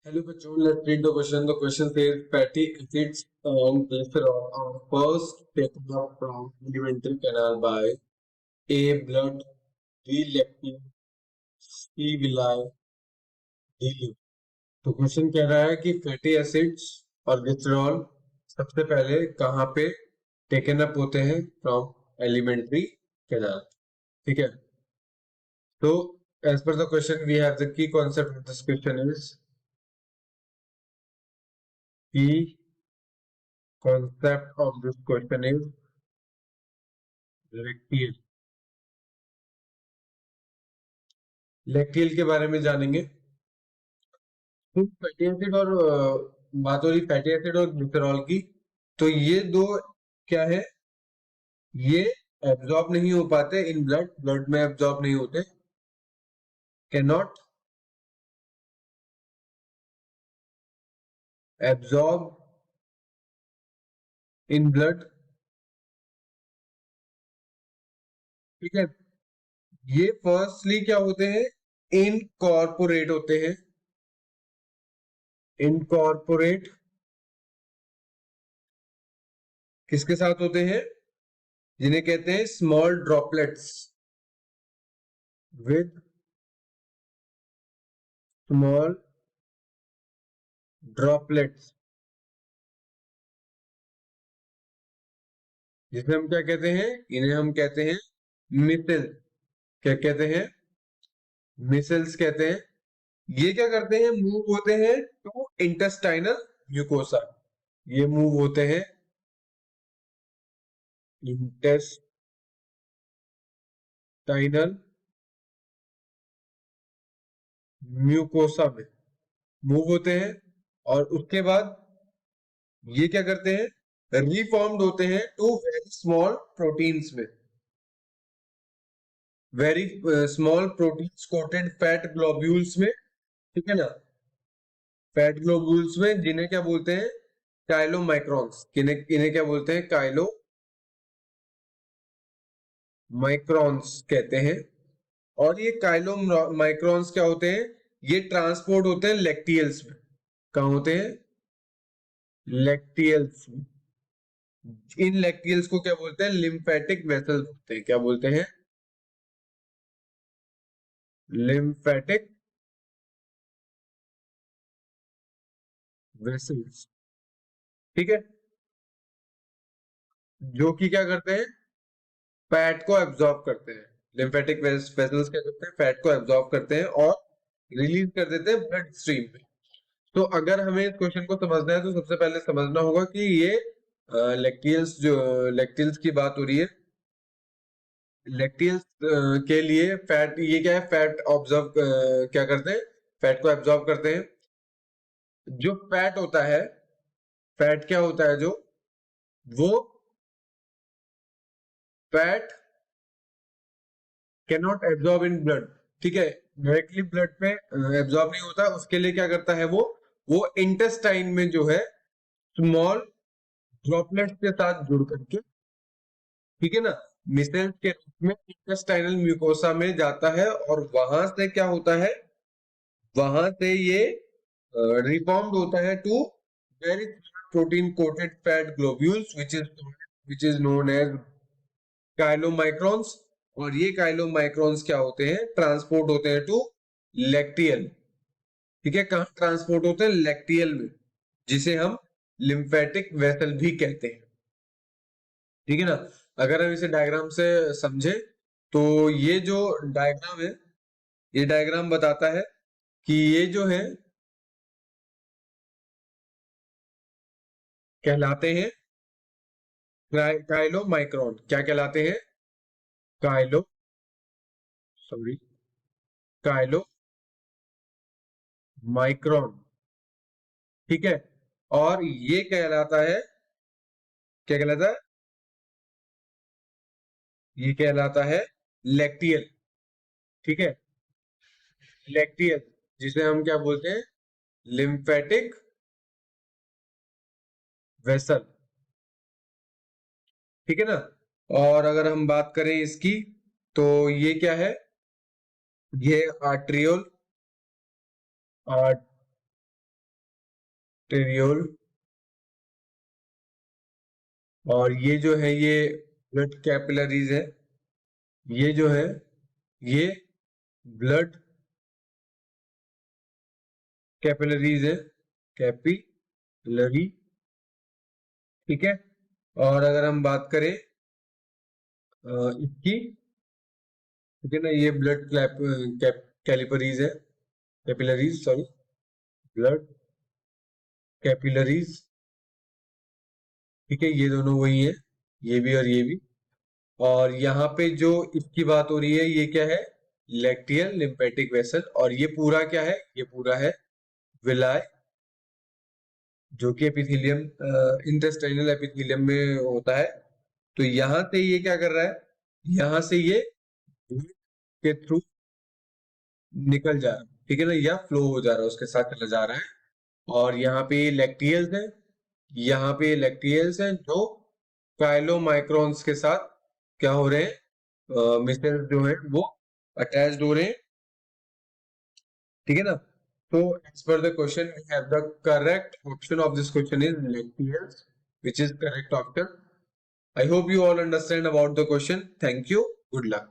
Hello, bachon. Let's read the question. The question says fatty acids and glycerol are first taken up from alimentary canal by A. Blood, B. lectin, C. villi, D. liver. तो question कह रहा है कि fatty acids और glycerol सबसे पहले कहाँ पे टेकन अप होते हैं फ्रॉम एलिमेंट्री कैनाल। ठीक है, तो as per the question we have the key concept of this question is the concept of this question is lacteal। Lacteal के बारे में जानेंगे। तो फैटी एसिड और बात हो रही फैटी एसिड और ग्लिसरॉल की, तो ये दो क्या है, ये एब्जॉर्ब नहीं हो पाते इन ब्लड में एब्जॉर्ब नहीं होते, can not absorb in blood. ठीक है, ये फर्स्टली क्या होते हैं, इनकॉर्पोरेट होते हैं। इनकॉर्पोरेट किसके साथ होते हैं, जिन्हें कहते हैं small droplets with small droplets, जिसे हम क्या कहते हैं, इन्हें हम कहते हैं मिसल। क्या कहते हैं, मिसल्स कहते हैं। ये क्या करते हैं, मूव होते हैं टू इंटेस्टाइनल म्यूकोसा। ये मूव होते हैं इंटेस्टाइनल म्यूकोसा में मूव होते हैं, और उसके बाद ये क्या करते हैं, रिफॉर्म्ड होते हैं टू वेरी स्मॉल प्रोटीन्स में, very small proteins coated fat globules में। ठीक है ना, फैट ग्लोब्यूल्स में, जिन्हें क्या बोलते हैं, काइलोमाइक्रॉन्स। इन्हें इन्हें क्या बोलते हैं, काइलो माइक्रॉन्स कहते हैं। और ये काइलो माइक्रॉन्स क्या होते हैं, ये ट्रांसपोर्ट होते हैं लैक्टियल्स में। कहाँ होते हैं, लैक्टियल्स में। इन लैक्टियल्स को क्या बोलते हैं, लिम्फेटिक वेसल्स होते हैं। क्या बोलते हैं, लिम्फेटिक वेसल्स। ठीक है, जो कि क्या करते हैं, फैट को एब्जॉर्ब करते हैं। लिम्फेटिक वेसल्स क्या करते हैं, फैट को एब्जॉर्ब करते हैं और रिलीज कर देते हैं ब्लड स्ट्रीम में। तो अगर हमें इस क्वेश्चन को समझना है तो सबसे पहले समझना होगा कि ये लैक्टियल्स, जो लैक्टियल्स की बात हो रही है, लैक्टियल्स के लिए फैट, ये क्या है, फैट ऑब्जर्व क्या करते हैं, फैट को एब्जॉर्ब करते हैं। जो फैट होता है, फैट क्या होता है, जो वो fat can not absorb in blood. ठीक है, डायरेक्टली ब्लड में एब्जॉर्ब नहीं होता, उसके लिए क्या करता है, वो इंटेस्टाइन में जो है स्मॉल ड्रॉपलेट्स के साथ जुड़ करके, ठीक है ना, मिसेल्स के रूप में इंटेस्टाइनल म्यूकोसा में जाता है, और वहां से क्या होता है, वहां से ये रिफॉर्म्ड होता है to very protein coated fat globules which is known as chylomicrons. और ये काइलोमाइक्रॉन्स क्या होते हैं, ट्रांसपोर्ट होते हैं टू लैक्टियल। ठीक है, कहाँ ट्रांसपोर्ट होते हैं, लैक्टियल में, जिसे हम लिम्फेटिक वेसल भी कहते हैं। ठीक है ना, अगर हम इसे डायग्राम से समझे, तो ये जो डायग्राम है, ये डायग्राम बताता है कि ये जो है कहलाते हैं काइलोमाइक्रॉन। क्या कहलाते हैं, काइलो सॉरी काइलो माइक्रॉन। ठीक है, और ये कहलाता है, क्या कहलाता है, ये कहलाता है लैक्टियल। ठीक है, लैक्टियल, जिसे हम क्या बोलते हैं, लिम्फेटिक वेसल। ठीक है ना, और अगर हम बात करें इसकी, तो ये क्या है, ये आर्ट्रियोल आर्टेरियोल, और ये जो है ये ब्लड कैपिलरीज है, ये जो है ये ब्लड कैपिलरीज है, कैपिलरी, ठीक है। और अगर हम बात करें इसकी, ठीक है ना, ये ब्लड कैलिपरीज है, कैपिलरीज, सॉरी, ब्लड कैपिलरीज, ठीक है, ये दोनों वही है, ये भी और ये भी। और यहाँ पे जो इसकी बात हो रही है ये क्या है, लैक्टियल लिम्फेटिक वेसल, और ये पूरा क्या है, ये पूरा है विलाय, जो कि एपिथेलियम, इंटेस्टाइनल एपिथेलियम में होता है। तो यहाँ से ये क्या कर रहा है, यहाँ से ये blood के थ्रू निकल जा रहा है, ठीक है ना, या फ्लो हो जा रहा है, उसके साथ चला जा रहा है। और यहाँ पे लैक्टियल्स है, यहाँ पे लैक्टियल्स हैं जो काइलोमाइक्रोन्स के साथ क्या हो रहे हैं, मिसल्स जो है वो अटैच्ड हो रहे हैं, ठीक है ना। So as per the question, we have the correct option of this question is lacteals, which is correct option. I hope you all understand about the question. Thank you. Good luck.